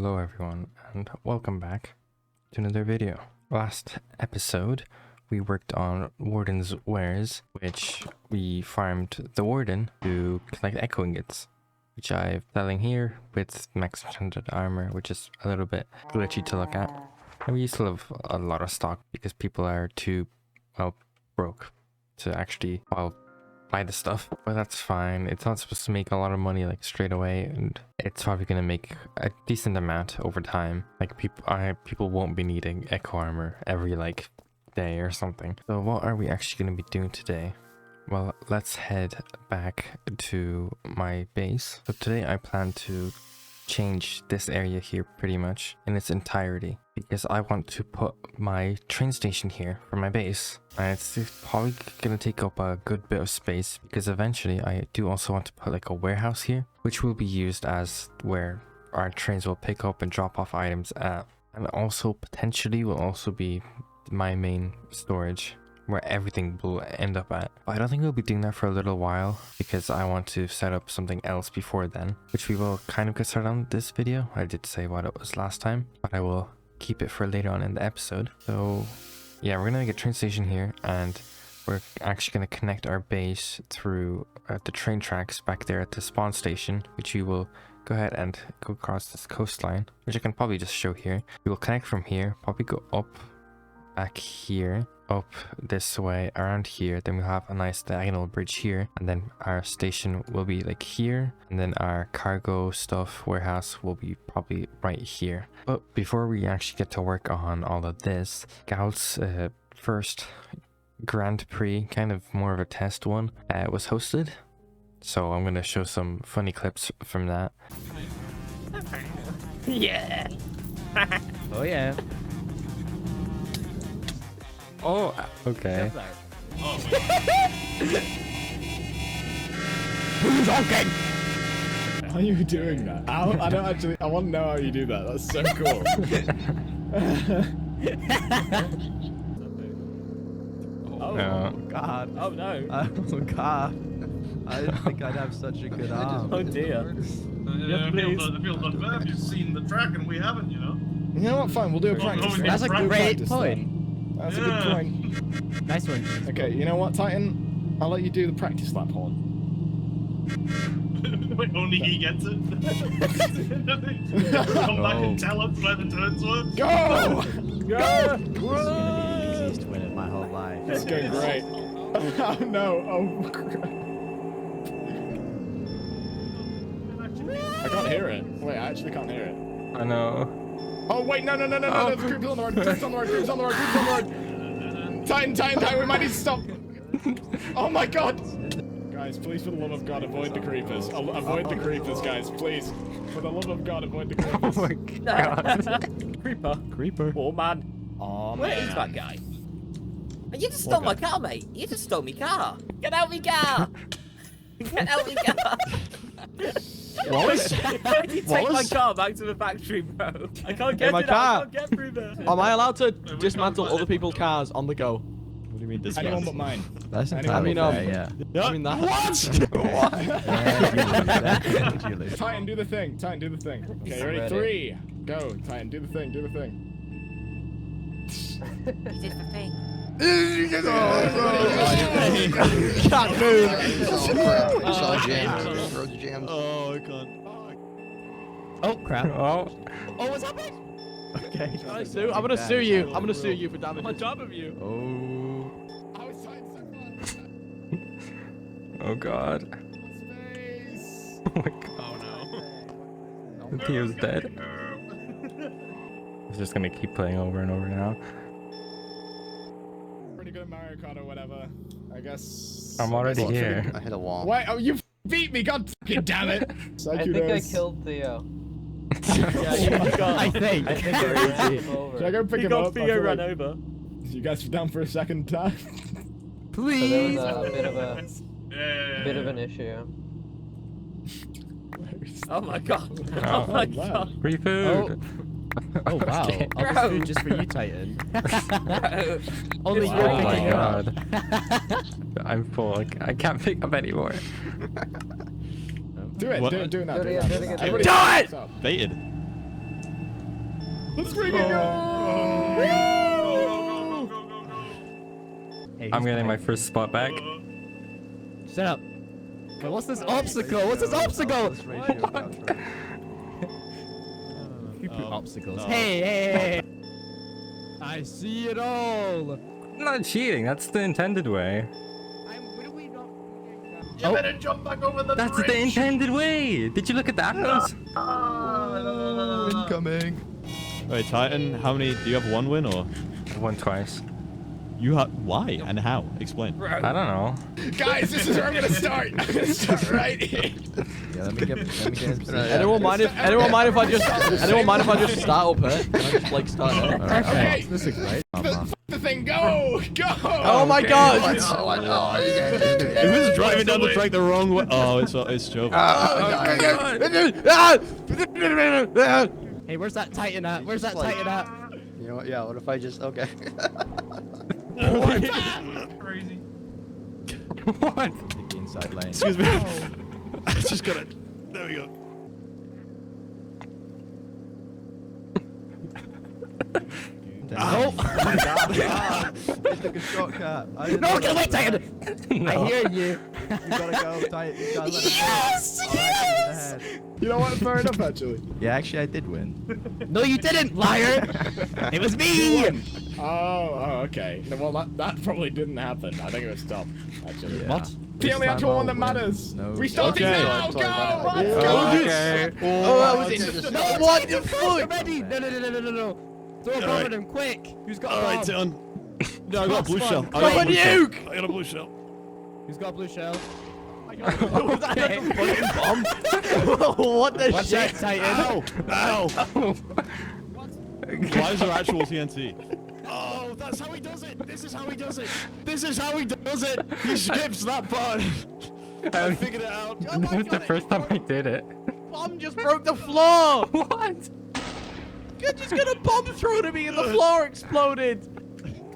Hello everyone and welcome back to another video. Last episode we worked on Warden's wares, which we farmed the Warden to collect echo ingots, which I'm selling here with max enchanted armor, which is a little bit glitchy to look at. And we still have a lot of stock because people are too, well, broke to actually, buy the stuff, but that's fine. It's not supposed to make a lot of money like straight away, and it's probably gonna make a decent amount over time. Like people won't be needing echo armor every like day or something. So what are we actually gonna be doing today? Well, let's head back to my base. So today I plan to change this area here pretty much in its entirety because I want to put my train station here for my base, and it's probably gonna take up a good bit of space because eventually I do also want to put like a warehouse here, which will be used as where our trains will pick up and drop off items at, and also potentially will also be my main storage where everything will end up at. But I don't think we'll be doing that for a little while because I want to set up something else before then, which we will kind of get started on this video. I did say what it was last time, but I will keep it for later on in the episode. So yeah, we're gonna make a train station here, and we're actually gonna connect our base through the train tracks back there at the spawn station, which we will go ahead and go across this coastline, which I can probably just show here. We will connect from here, probably go up back here, up this way around here, then we'll have a nice diagonal bridge here, and then our station will be like here, and then our cargo stuff warehouse will be probably right here. But before we actually get to work on all of this, Gal's first Grand Prix, kind of more of a test one, was hosted, so I'm gonna show some funny clips from that. Yeah. Oh yeah. Oh, okay. Who's honking? How are you doing that? I don't actually. I want to know how you do that. That's so cool. Oh No. God. Oh no. Oh God. I didn't think I'd have such a good arm. Oh dear. Yeah, it feels unfair if you've seen the track and we haven't, you know? You know what? Fine. We'll do a practice. That's a We'll do great practice point. then. That's a good point. Nice one. Okay. You know what, Titan? I'll let you do the practice lap horn. Wait, only he gets it? Come back and tell us where the turns were? Go! Go! Easiest win in my whole life. It's going great. Oh no! Oh crap! I can't hear it. Wait, I actually can't hear it. I know. Oh wait, no! The creep's on the road. Creep's on the road. Creep's on the road. Creep's on the road. Titan! We might need to stop. Oh my God! Guys, please, for the love of God, avoid the creepers. Avoid the creepers, guys, please. For the love of God, avoid the creepers. Oh my God. Creeper. Oh man. Oh man. Where is that guy? You just stole my car, mate. You just stole my car. Get out my car. Get out my car. Wallace? Why did you take my car back to the factory, bro? I can't get my it car. out. I can't get through there. Am I allowed to dismantle other people's cars on the go? What do you mean dismantle? Anyone but mine. That's entirely fair, yeah. I mean that. What? You lose. Titan, do the thing. Titan, do the thing. Okay, you ready? 3. Go. Titan, do the thing. Do the thing. You did the thing. Can't move. It's all jammed. Roads jammed. Oh, I can't. Oh crap. Oh. Oh, what's happening? Okay. I'm gonna sue you. I'm gonna sue you for damage. On top of you. Oh. I was Titan so Oh God. Space. Oh my God. Oh The team's dead. I'm just gonna keep playing over and over now. Pretty good at Mario Kart or whatever. I guess. I'm already here. I hit a wall. Wait, oh, you beat me, god damn it! I think I killed Theo. Yeah, you got. I think. Should I go pick him up? I feel like over. you guys down for a second time? Please. So there was a bit of an issue. Oh my God. Oh, Oh my wow. God. Free food. Oh wow. Okay. I'll just food just for you, Titan. Only Oh you're my picking up. God. I'm full. I can't pick up anymore. Do it, do it now. Do it again, do it again. Everybody Do it! stop. Baited. Let's bring it on! Go, go, go, go, go, go. Hey, I'm who's getting my behind? first spot back. Shut up. Wait, what's this obstacle? What's this obstacle? You put obstacles. Hey, hey, hey! I see it all. Not cheating. That's the intended way. You better jump back over the That's bridge. the intended way. Did you look at the arrows? Incoming. Wait, Titan, how many? Do you have one win or? Won twice. You have why and how? Explain. I don't know. Guys, this is where I'm gonna start. I'm gonna start right here. Yeah, let me get his Anyone mind if I just start up here? Can I just like start there? Okay, This is great. the thing, go! Oh my god! Oh, I know. Who is driving down the track the wrong way? Oh, it's Joe. Hey, where's that Titan at? Where's that Titan at? You know what? Yeah, what if I just... Okay. Crazy. What? Take the inside lane. Excuse me. I just gotta. There we go. Oh my god! I took a shortcut. No, get away, Titan! I hear you. You gotta go, Titan. You gotta let it Yes! go. Yes! You know what? Fair enough, actually. Yeah, actually, I did win. No, you didn't, liar! It was me! Oh, okay. No, well, that probably didn't happen. I think it was Tom, actually. Yeah. What? The only This actual time one that I'll win. matters. No. Restarting Okay. now! Sorry, Go! sorry. Let's go! Okay. Oh, that was it's it. just- No, what the fuck? Ready? No. Throw a bomb at him, quick! Who's got a All right, bomb? Titan. No, I got a blue shell. I Come got a on, blue shell. nuke! I got a blue shell. Who's got a blue shell? Was that a fucking bomb? What the Watch shit? out, Titan. Ow! Why is there actual TNT? Oh, that's how he does it. This is how he does it. This is how he does it. He skips that part. I figured it out. Oh my That's the God, first time I did it. Bomb just broke the floor! What? You just got a bomb thrown at me and the floor exploded!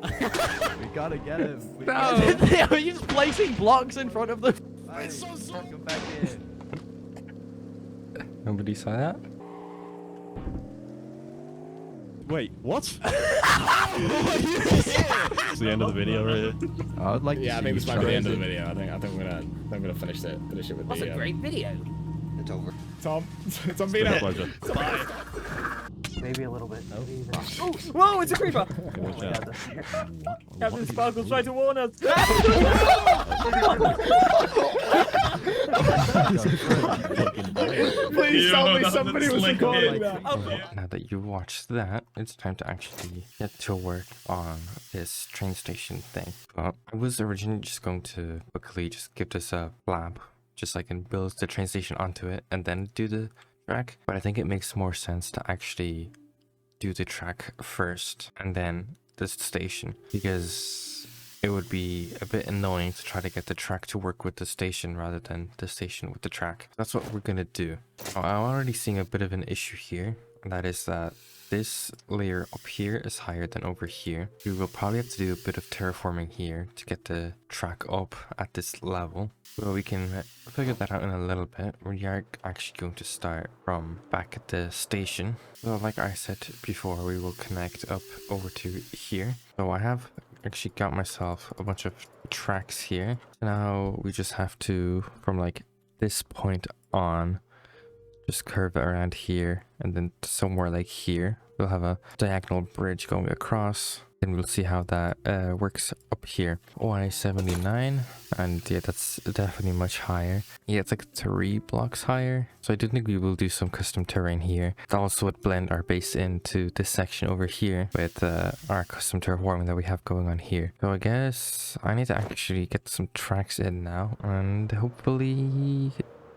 We gotta get him. We No. Are you just placing blocks in front of the... It's so Come back in. Nobody saw that? Wait, what? It's the end of the video right here. I would like to Yeah, I see think you this might be the try end of the it. video. I think I'm gonna finish it with That's the a great video. It's over. Tom. Tom Been a Vino. pleasure. Maybe a little bit. Whoa, it's a creeper! Watch out. Captain Sparkle's trying to warn us. Please tell me Yo, somebody that's was slick, recording yeah. that. Now that you watched that, it's time to actually get to work on this train station thing. Well, I was originally just going to quickly just give this a lab, just so I can build the train station onto it and then do the track. But I think it makes more sense to actually do the track first and then the station, because it would be a bit annoying to try to get the track to work with the station rather than the station with the track. That's what we're gonna do. Now, I'm already seeing a bit of an issue here, and that is that this layer up here is higher than over here. We will probably have to do a bit of terraforming here to get the track up at this level. But we can figure that out in a little bit. We are actually going to start from back at the station. So like I said before, we will connect up over to here. So I have actually got myself a bunch of tracks here. Now we just have to, from like this point on, just curve it around here, and then somewhere like here we'll have a diagonal bridge going across, and we'll see how that works up here. Y79, and yeah, that's definitely much higher. Yeah, it's like 3 blocks higher, so I do think we will do some custom terrain here. That also would blend our base into this section over here with our custom terraforming that we have going on here. So I guess I need to actually get some tracks in now, and hopefully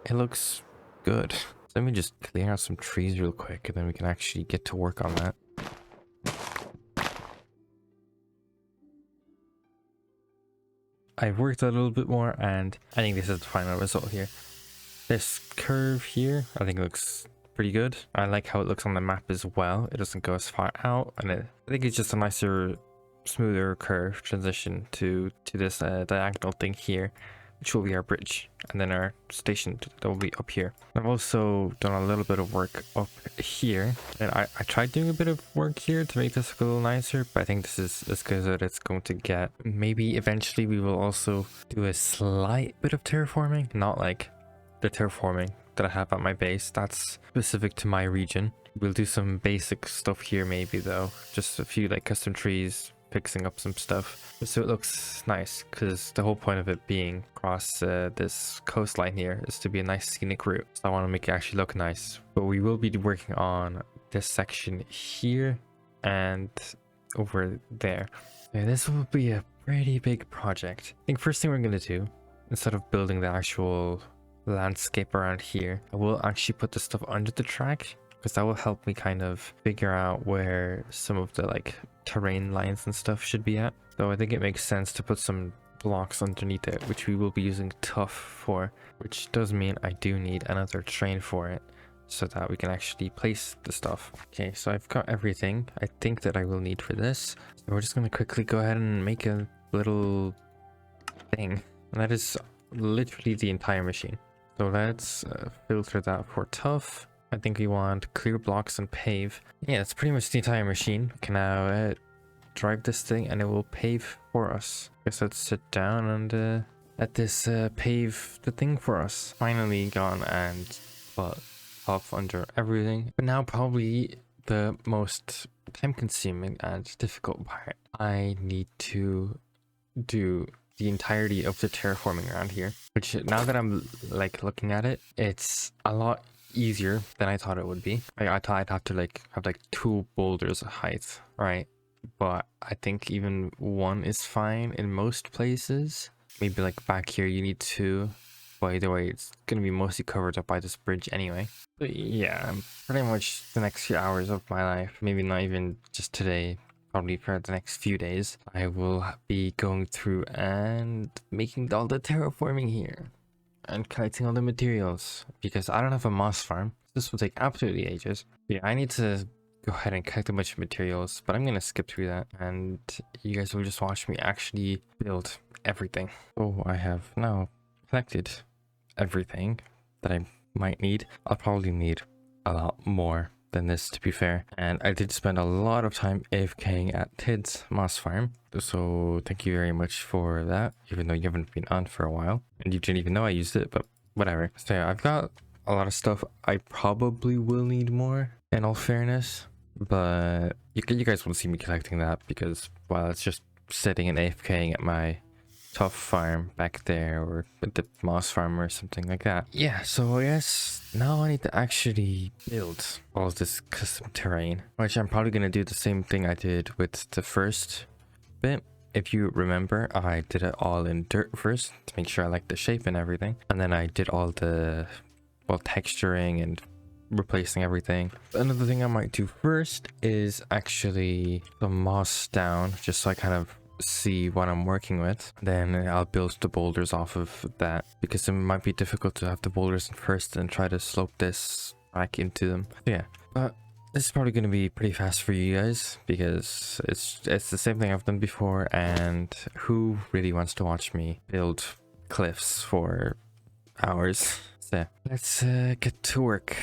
it looks good. Let me just clear out some trees real quick, and then we can actually get to work on that. I've worked a little bit more, and I think this is the final result here. This curve here, I think it looks pretty good. I like how it looks on the map as well. It doesn't go as far out, and I think it's just a nicer, smoother curve transition to this diagonal thing here. which will be our bridge, and then our station that will be up here. I've also done a little bit of work up here, and I tried doing a bit of work here to make this look a little nicer, but I think this is as good as it's going to get. Maybe eventually we will also do a slight bit of terraforming, not like the terraforming that I have at my base. That's specific to my region. We'll do some basic stuff here maybe though, just a few like custom trees, fixing up some stuff so it looks nice, because the whole point of it being across this coastline here is to be a nice scenic route. So I want to make it actually look nice. But we will be working on this section here and over there. Yeah, this will be a pretty big project. I think first thing we're going to do, instead of building the actual landscape around here, I will actually put the stuff under the track, because that will help me kind of figure out where some of the like terrain lines and stuff should be at. So I think it makes sense to put some blocks underneath it, which we will be using tuff for, which does mean I do need another train for it so that we can actually place the stuff. Okay, so I've got everything I think that I will need for this. So we're just going to quickly go ahead and make a little thing, and that is literally the entire machine. So let's filter that for tuff. I think we want clear blocks and pave. Yeah, that's pretty much the entire machine. We can now drive this thing and it will pave for us. Guess let's sit down and let this pave the thing for us. Finally gone and put off under everything. But now probably the most time consuming and difficult part. I need to do the entirety of the terraforming around here, which now that I'm like looking at it, it's a lot easier than I thought it would be. I thought I'd have to like have like 2 boulders of height, right? But I think even 1 is fine in most places. Maybe like back here you need 2, but either way it's gonna be mostly covered up by this bridge anyway. But yeah, pretty much the next few hours of my life, maybe not even just today, probably for the next few days, I will be going through and making all the terraforming here and collecting all the materials, because I don't have a moss farm. This will take absolutely ages. Yeah, I need to go ahead and collect a bunch of materials, but I'm gonna skip through that and you guys will just watch me actually build everything. So I have now collected everything that I might need. I'll probably need a lot more than this, to be fair, and I did spend a lot of time AFKing at Tid's moss farm, so thank you very much for that, even though you haven't been on for a while and you didn't even know I used it, but whatever. So yeah, I've got a lot of stuff. I probably will need more in all fairness, but you guys won't see me collecting that because, well, it's just sitting and AFKing at my tough farm back there, or at the moss farm or something like that. Yeah, so I guess now I need to actually build all of this custom terrain, which I'm probably going to do the same thing I did with the first bit. If you remember, I did it all in dirt first to make sure I like the shape and everything, and then I did all the, well, texturing and replacing everything. Another thing I might do first is actually the moss down, just so I kind of see what I'm working with. Then I'll build the boulders off of that, because it might be difficult to have the boulders in first and try to slope this back into them. Yeah, but this is probably going to be pretty fast for you guys, because it's the same thing I've done before, and who really wants to watch me build cliffs for hours? So yeah, let's get to work.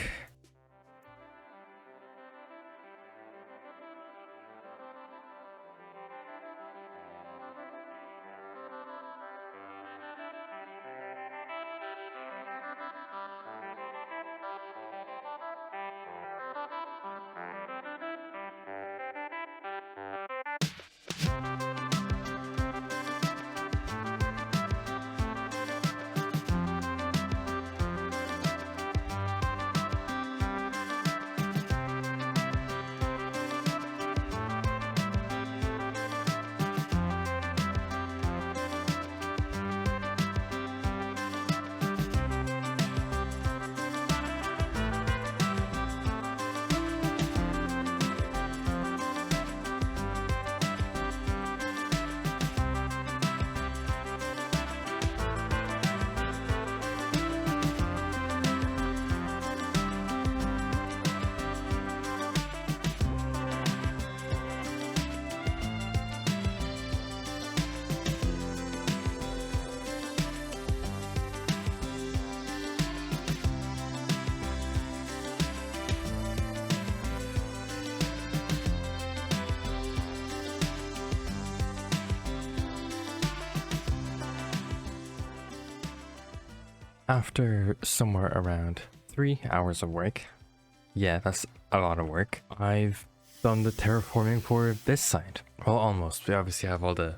After somewhere around 3 hours of work, yeah, that's a lot of work, I've done the terraforming for this side. Well, almost. We obviously have all the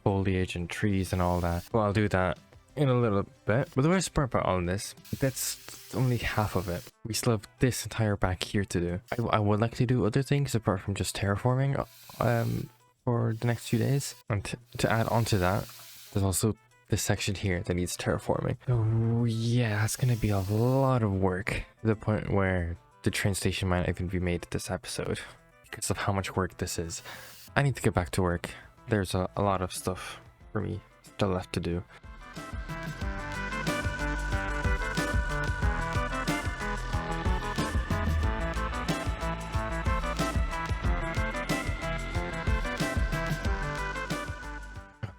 foliage and trees and all that. Well, I'll do that in a little bit. But the worst part about all this, that's only half of it. We still have this entire back here to do. I would like to do other things apart from just terraforming for the next few days. And to add on to that, there's also this section here that needs terraforming. Oh yeah, that's gonna be a lot of work to the point where the train station might even be made this episode because of how much work this is. I need to get back to work. There's a lot of stuff for me still left to do.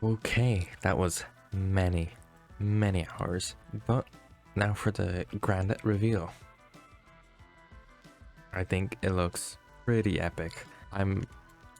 Okay, that was many hours, but now for the grand reveal. I think it looks pretty epic. I'm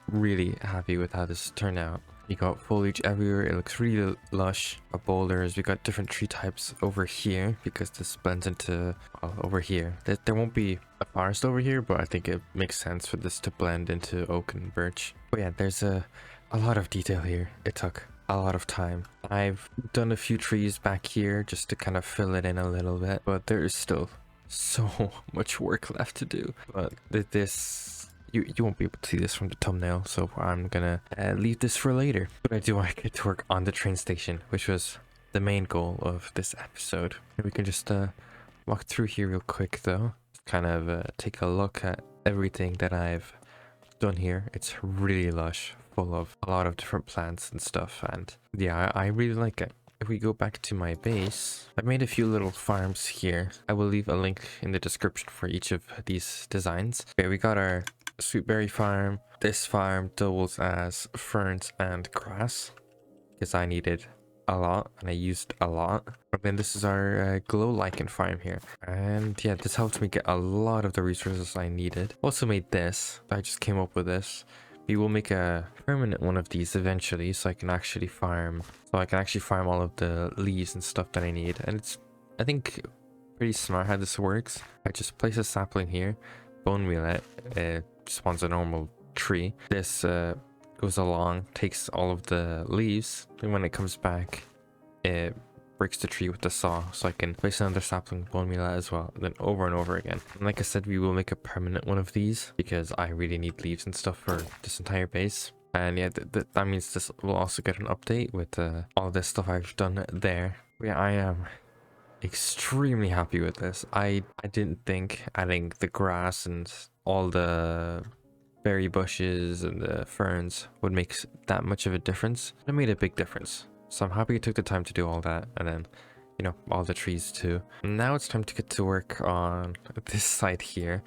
really happy with how this turned out. You got foliage everywhere, it looks really lush. Got boulders, we got different tree types over here because this blends into, well, over here. There won't be a forest over here, but I think it makes sense for this to blend into oak and birch. But yeah, there's a lot of detail here. It took a lot of time. I've done a few trees back here just to kind of fill it in a little bit, but there is still so much work left to do. But this, you won't be able to see this from the thumbnail, so I'm gonna leave this for later. But I do want to get to work on the train station, which was the main goal of this episode. We can just walk through here real quick though, kind of take a look at everything that I've done here. It's really lush, full of a lot of different plants and stuff, and yeah, I really like it. If we go back to my base, I've made a few little farms here. I will leave a link in the description for each of these designs. Okay, we got our sweetberry farm. This farm doubles as ferns and grass because I needed a lot and I used a lot. And then this is our glow lichen farm here, and yeah, this helped me get a lot of the resources I needed. Also made this. I just came up with this. We will make a permanent one of these eventually, so I can actually farm all of the leaves and stuff that I need. And it's, I think, pretty smart how this works. I just place a sapling here, bone meal it spawns a normal tree. This goes along, takes all of the leaves, and when it comes back, it breaks the tree with the saw, so I can place another sapling, bone meal as well, and then over and over again. And like I said, we will make a permanent one of these because I really need leaves and stuff for this entire base. And yeah, that means this will also get an update with all this stuff I've done there. But yeah, I am extremely happy with this. I didn't think adding the grass and all the berry bushes and the ferns would make that much of a difference. It made a big difference. So I'm happy I took the time to do all that, and then, you know, all the trees too. Now it's time to get to work on this side here.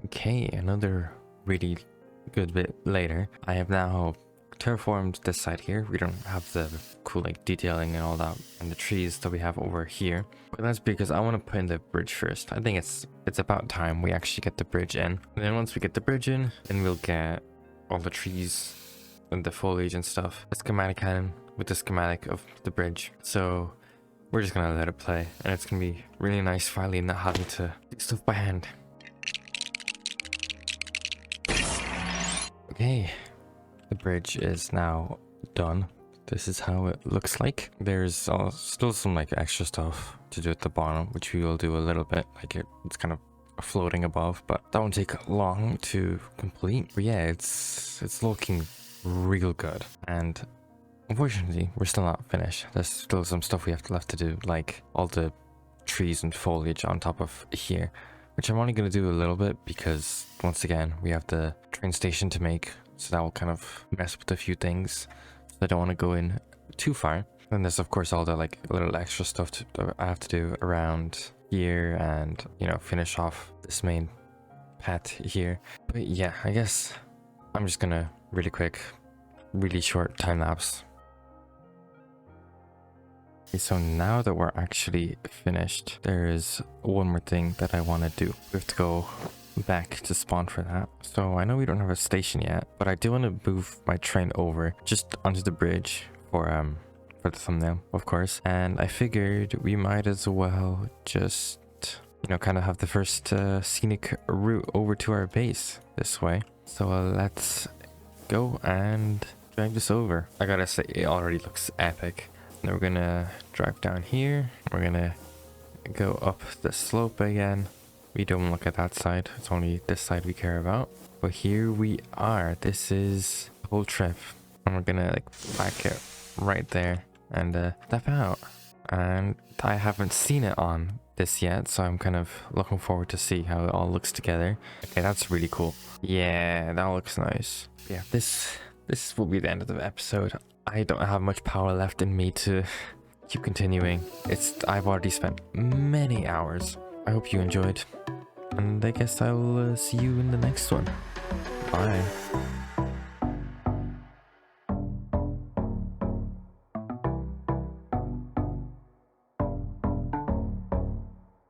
Okay, another really good bit later. I have now terraformed this side here. We don't have the cool like detailing and all that and the trees that we have over here, but that's because I want to put in the bridge first. I think it's about time we actually get the bridge in, and then once we get the bridge in, then we'll get all the trees and the foliage and stuff. A schematic cannon with the schematic of the bridge, so we're just gonna let it play, and it's gonna be really nice finally not having to do stuff by hand. Okay, the bridge is now done. This is how it looks like. There's still some like extra stuff to do at the bottom, which we will do a little bit. Like it's kind of floating above, but that won't take long to complete. But yeah, it's looking real good. And unfortunately, we're still not finished. There's still some stuff we have left to do, like all the trees and foliage on top of here, which I'm only going to do a little bit because once again, we have the train station to make. So that will kind of mess with a few things. So I don't want to go in too far. And there's of course all the like little extra stuff that I have to do around here and, you know, finish off this main path here. But yeah, I guess I'm just gonna really quick, really short time lapse. Okay, so now that we're actually finished, there is one more thing that I want to do. We have to go back to spawn for that. So I know we don't have a station yet, but I do want to move my train over just onto the bridge for the thumbnail, of course. And I figured we might as well just, you know, kind of have the first scenic route over to our base this way. So let's go and drag this over. I gotta say, it already looks epic. Now we're gonna drive down here. We're gonna go up the slope again. We don't look at that side. It's only this side we care about. But here we are. This is the whole trip. And we're gonna like pack it right there and step out. And I haven't seen it on this yet, so I'm kind of looking forward to see how it all looks together. Okay, that's really cool. Yeah, that looks nice. Yeah, this will be the end of the episode. I don't have much power left in me to keep continuing. I've already spent many hours. I hope you enjoyed, and I guess I'll see you in the next one. Bye.